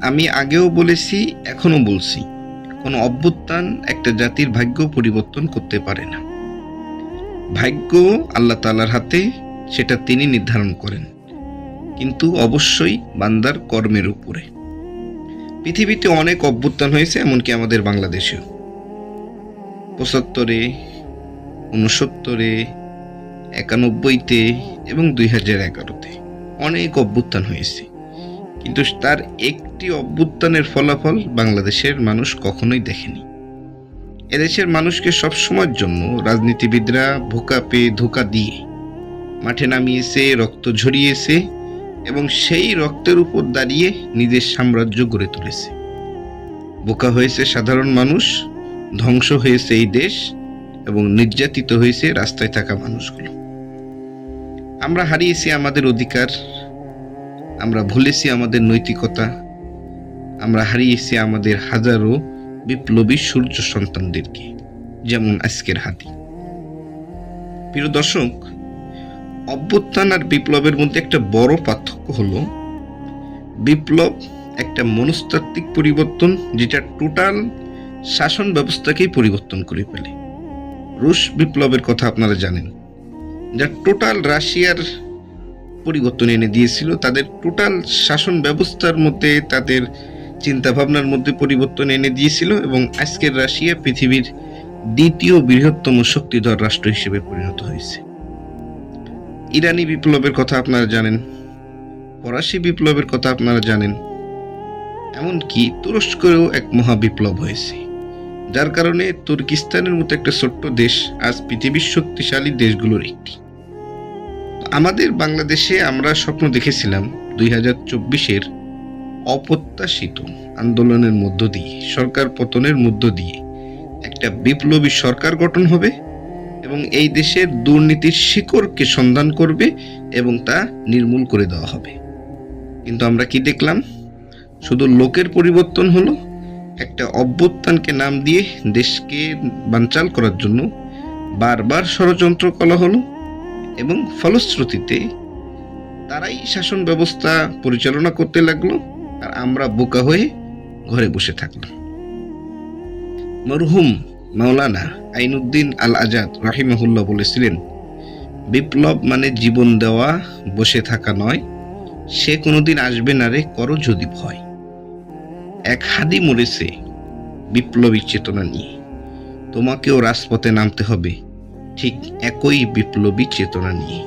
আমি আগেও বলেছি, এখনো বলছি, কোনো অভ্যুত্থান একটা জাতির ভাগ্য পরিবর্তন করতে পারে না। ভাগ্য আল্লাহ তাআলার হাতে, সেটা তিনি নির্ধারণ করেন, কিন্তু অবশ্যই বান্দার কর্মের উপরে। পৃথিবীতে অনেক অভ্যুত্থান হয়েছে, এমনকি আমাদের বাংলাদেশেও। ৭৫-এ, ৬৯-এ, ৯১-তে এবং ২০১১-তে অনেক অভ্যুত্থান হয়েছে, কিন্তু তার একটি অভ্যুত্থানের ফলাফল বাংলাদেশের মানুষ কখনোই দেখেনি। এদেশের মানুষকে সবসময়ের জন্য রাজনীতিবিদরা ভোকা পেয়ে ধোঁকা দিয়ে মাঠে নামিয়েছে, রক্ত ঝরিয়েছে এবং সেই রক্তের উপর দাঁড়িয়ে নিজের সাম্রাজ্য গড়ে তুলেছে। বোকা হয়েছে সাধারণ মানুষ, ধ্বংস হয়েছে এই দেশ এবং নির্যাতিত হয়েছে রাস্তায় থাকা মানুষগুলো। আমরা হারিয়েছি আমাদের অধিকার, আমরা ভুলেছি আমাদের নৈতিকতা, আমরা হারিয়েছি আমাদের হাজারো বিপ্লবী সূর্য সন্তানদেরকে, যেমন আজকের হাতি। প্রিয় দর্শক, অভ্যুত্থান আর বিপ্লবের মধ্যে একটা বড় পার্থক্য হলো, বিপ্লব একটা মনস্তাত্ত্বিক পরিবর্তন, যেটা টোটাল শাসন ব্যবস্থাকেই পরিবর্তন করে ফেলে। রুশ বিপ্লবের কথা আপনারা জানেন, যা টোটাল রাশিয়ার পরিবর্তন এনে দিয়েছিল, তাদের টোটাল শাসন ব্যবস্থার মধ্যে, তাদের চিন্তা ভাবনার মধ্যে পরিবর্তন এনে দিয়েছিল এবং আজকের রাশিয়া পৃথিবীর দ্বিতীয় বৃহত্তম শক্তিধর রাষ্ট্র হিসেবে পরিণত হয়েছে। ইরানি বিপ্লবের কথা আপনারা জানেন, ফরাসি বিপ্লবের কথা আপনারা জানেন, এমনকি তুরস্কেও এক মহাবিপ্লব হয়েছে, যার কারণে তুর্কিস্তানের মতো একটা ছোট্ট দেশ আজ পৃথিবীর শক্তিশালী দেশগুলোর একটি। আমাদের বাংলাদেশে আমরা স্বপ্ন দেখেছিলাম 2024-এর অপ্রত্যাশিত আন্দোলনের মধ্য দিয়ে, সরকার পতনের মধ্য দিয়ে একটা বিপ্লবী সরকার গঠন হবে এবং এই দেশের দুর্নীতির শিকড়কে সন্ধান করবে এবং তা নির্মূল করে দেওয়া হবে। কিন্তু আমরা কি দেখলাম? শুধু লোকের পরিবর্তন হলো, একটা অভ্যুত্থানকে নাম দিয়ে দেশকে বানচাল করার জন্য বারবার ষড়যন্ত্র করা হলো এবং ফলশ্রুতিতে তারাই শাসন ব্যবস্থা পরিচালনা করতে লাগলো আর আমরা বোকা হয়ে ঘরে বসে থাকলাম। মরহুম মাওলানা আইনুদ্দিন আল আজাদ রাহিমাহুল্লাহ বলেছিলেন, বিপ্লব মানে জীবন দেওয়া, বসে থাকা নয়, সে কোনোদিন আসবে না রে করো যদি ভয়। এক হাদি মরেছে বিপ্লবী চেতনা নিয়ে, তোমাকেও রাজপথে নামতে হবে ঠিক একই বিপ্লবী চেতনা নিয়ে।